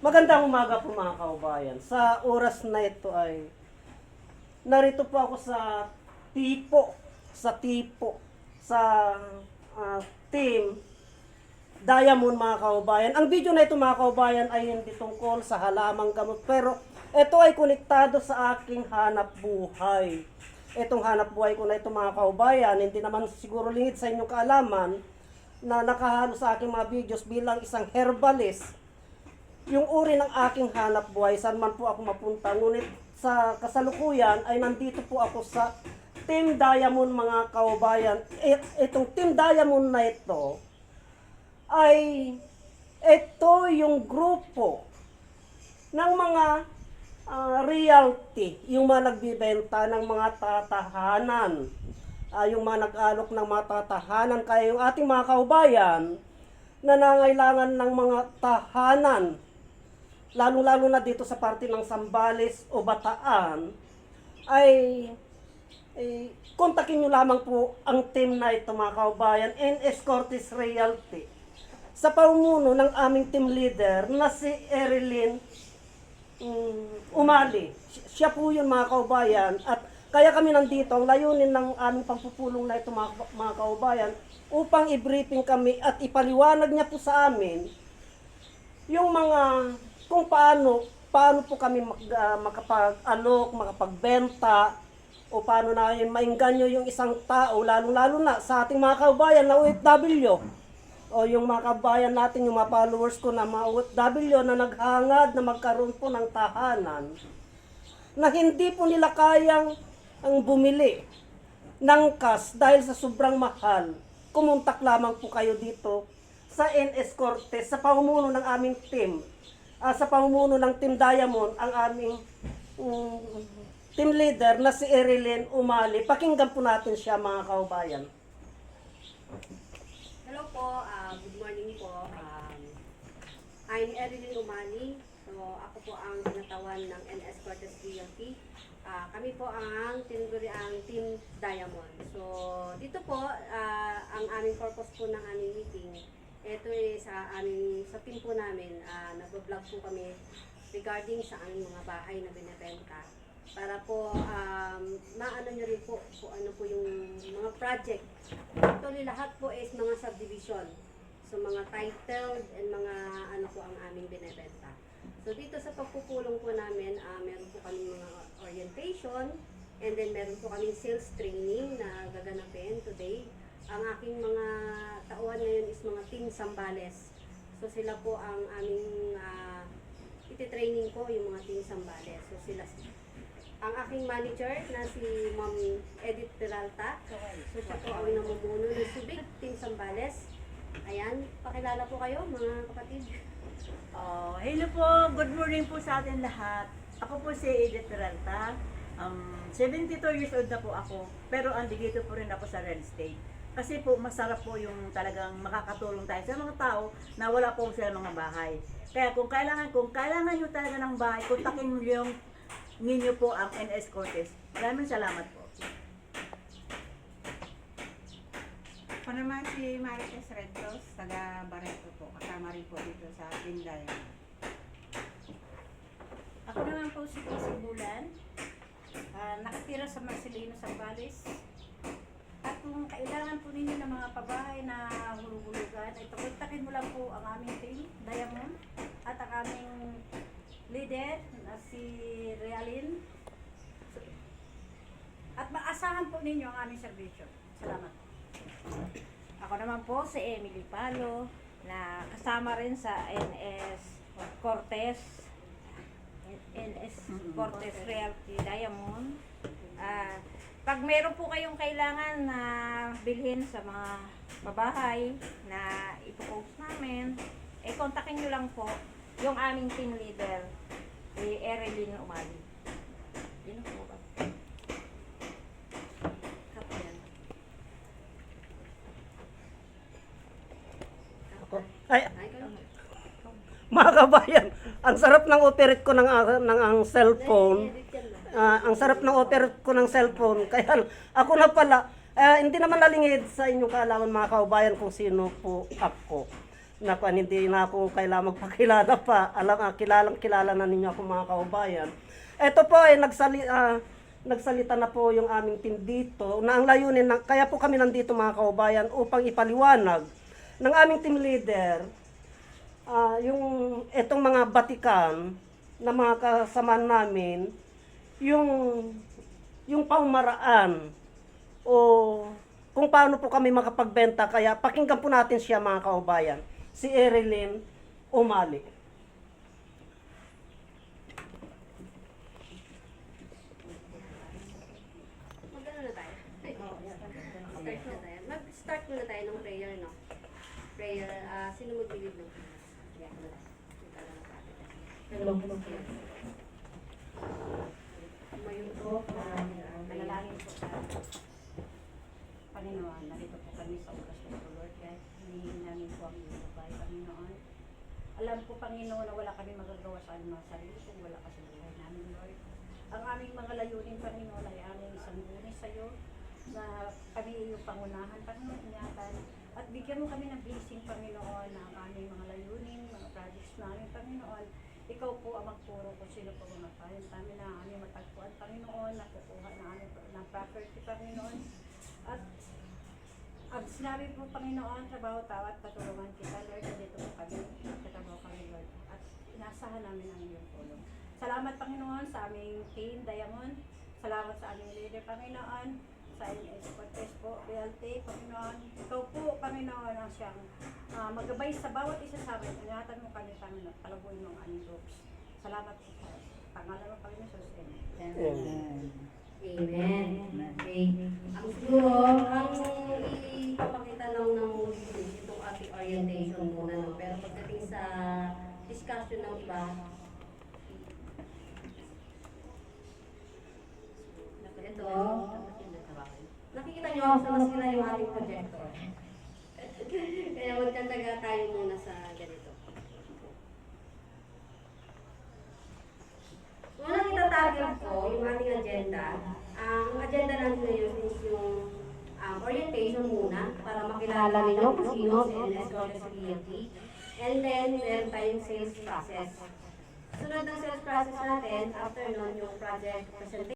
Magandang umaga po mga kaubayan. Sa oras na ito ay narito po ako sa team Diamond mga kaubayan. Ang video na ito mga kaubayan ay hindi tungkol sa halamang gamot, pero ito ay konektado sa aking hanap buhay. Itong hanap buhay ko na ito mga kaubayan, hindi naman siguro lingid sa inyong kaalaman na nakahalo sa aking mga videos bilang isang herbalist. Yung uri ng aking hanap buhay, saan man po ako mapunta. Ngunit sa kasalukuyan ay nandito po ako sa Team Diamond mga kaubayan. Itong Team Diamond na ito ay ito yung grupo ng mga realty, yung mga nagbibenta ng mga tatahanan, yung mga nag-alok ng mga tatahanan. Kaya yung ating mga kaubayan na nangailangan ng mga tahanan, lalo-lalo na dito sa parte ng Zambales o Bataan, ay kontakin nyo lamang po ang team na ito mga kaubayan, NS Cortez Realty. Sa pamumuno ng aming team leader na si Erilyn Umali. Siya po yun mga kaubayan, at kaya kami nandito, ang layunin ng aming pagpupulong na ito mga kaubayan, upang i-briefing kami at ipaliwanag niya po sa amin yung mga kung paano po kami makapag-alok, makapagbenta, o paano na maingganyo yung isang tao, lalo-lalo na sa ating mga kaubayan na OFW, o yung mga kaubayan natin, yung mga followers ko na mga OFW na naghangad na magkaroon po ng tahanan, na hindi po nila kayang bumili ng cash dahil sa sobrang mahal. Kumontak lamang po kayo dito sa NS Cortez, sa pamumuno ng aming team. Sa pamumuno ng Team Diamond, ang aming team leader na si Erilyn Umali. Pakinggan po natin siya mga kaubayan. Hello po, good morning po. I'm Erilyn Umali. So, ako po ang binatawan ng NS Cortez Realty. Kami po ang Team Diamond. So, dito po, ang aming purpose po ng aming meeting, ito ay sa team po namin, nag-vlog po kami regarding sa aming mga bahay na binibenta. Para po, maano nyo rin po kung ano po yung mga project. Actually, lahat po is mga subdivision. So, mga titled and mga ano po ang aming binibenta. So, dito sa pagpupulong po namin, meron po kami mga orientation, and then meron po kami sales training na gaganapin today. Ang aking mga tauhan ngayon is mga Team Zambales. So sila po ang aming iti-training ko, yung mga Team Zambales. So sila, ang aking manager na si Ma'am Edith Peralta. So siya po ang namumuno ng Subic Team Zambales. Ayan, pakilala po kayo mga kapatid. Hello po, good morning po sa atin lahat. Ako po si Edith Peralta. 72 years old na po ako, pero andito po rin ako sa real estate. Kasi po masarap po yung talagang makakatulong tayo sa mga tao na wala po sila mga bahay. Kaya kung kailangan nyo talaga ng bahay, kontakin ninyo po ang NS Cortez. Maraming salamat po. Ako naman si Marites Redros, taga Barreto po. Kasama rin po dito sa Pinday. Ako naman po si Casey Bulan, nakatira sa Marcelino, Zambales. At kung kailangan po ninyo ng mga pabahay na hulug-hulugan, ito, kontakin mo lang po ang aming team, Diamond, at ang aming leader na si Realin. At maasahan po ninyo ang aming serbisyo. Salamat. Ako naman po si Emily Palo, na kasama rin sa NS Cortez Realty Diamond. Pag meron po kayong kailangan na bilhin sa mga babahay na ipopost namin, kontakin nyo lang po yung aming team leader, si Erilyn Umali. Yun po ba? Ay, mga kabayan, ang sarap ng operate ko ng ang cellphone. Ang sarap ng operate ko ng cellphone. Kaya ako na pala, hindi naman nalingid sa inyong kaalaman mga kaubayan kung sino po ako. Naku, hindi na ako kailangan magpakilala pa. Kilala na ninyo ako mga kaubayan. Ito po ay nagsalita na po yung aming team dito na ang layunin kaya po kami nandito mga kaubayan upang ipaliwanag ng aming team leader yung etong mga batikan na mga kasama namin yung paumaraan o kung paano po kami makapagbenta. Kaya pakinggan po natin siya mga kaubayan. Si Erilyn Umali. Mag-ano na tayo? Start na tayo. Mag-start muna tayo ng prayer, no? Prayer, sino mag-lead ng prayer? Yeah, hello. Umayon po. Manalangin po tayo. Panginoon, narito po kami sa oras ng Lord, guys. Hinihingi namin po ang iyong buhay, Panginoon. Alam po, Panginoon, na wala kami magagawa sa aming mga sarili kung wala ka sa buhay namin, Lord. Ang aming mga layunin, Panginoon, ay aming sangguni sa iyo na kami iyong pangunahan, Panginoon, ingatan. At bigyan mo kami ng blessing, Panginoon, na ang aming mga layunin, mga projects namin, Panginoon. Ikaw po ang magpuro kung sino po mga talent namin na aming matagpuan, Panginoon, na kukuha na aming ng property, Panginoon. At ang sinabi po, Panginoon, trabaho tawat patulungan kita, Lord, na dito po kami, trabaho kami, Lord. At inasahan namin ang iyong tulong. Salamat, Panginoon, sa aming team, Diamond. Salamat sa aming leader, Panginoon. Sa NS Cortez po, BLT, Panginoon. Ikaw po, Panginoon, ang siyang magabay sa bawat isa sa amin. Ingatan mo kami, Panginoon, palabuin mo ang aming groups. Salamat po sa pangalan mo, Panginoon, sa Amen. Amen. Okay. Ang siguro, ang ipapakita lang ng itong ating orientation muna, no? Pero pagdating sa discussion ng iba, ito, nakikita nyo sa nasira yung ating projector. Kaya magtataga tayo muna sa ganito. Unang itatagil ko yung ating agenda. Ang agenda natin ngayon is yung orientation muna para makilala ninyo kung sino si NS Cortez Realty. And then, meron tayong sales process. Sunod ng sales process natin, after nun yung project presentation.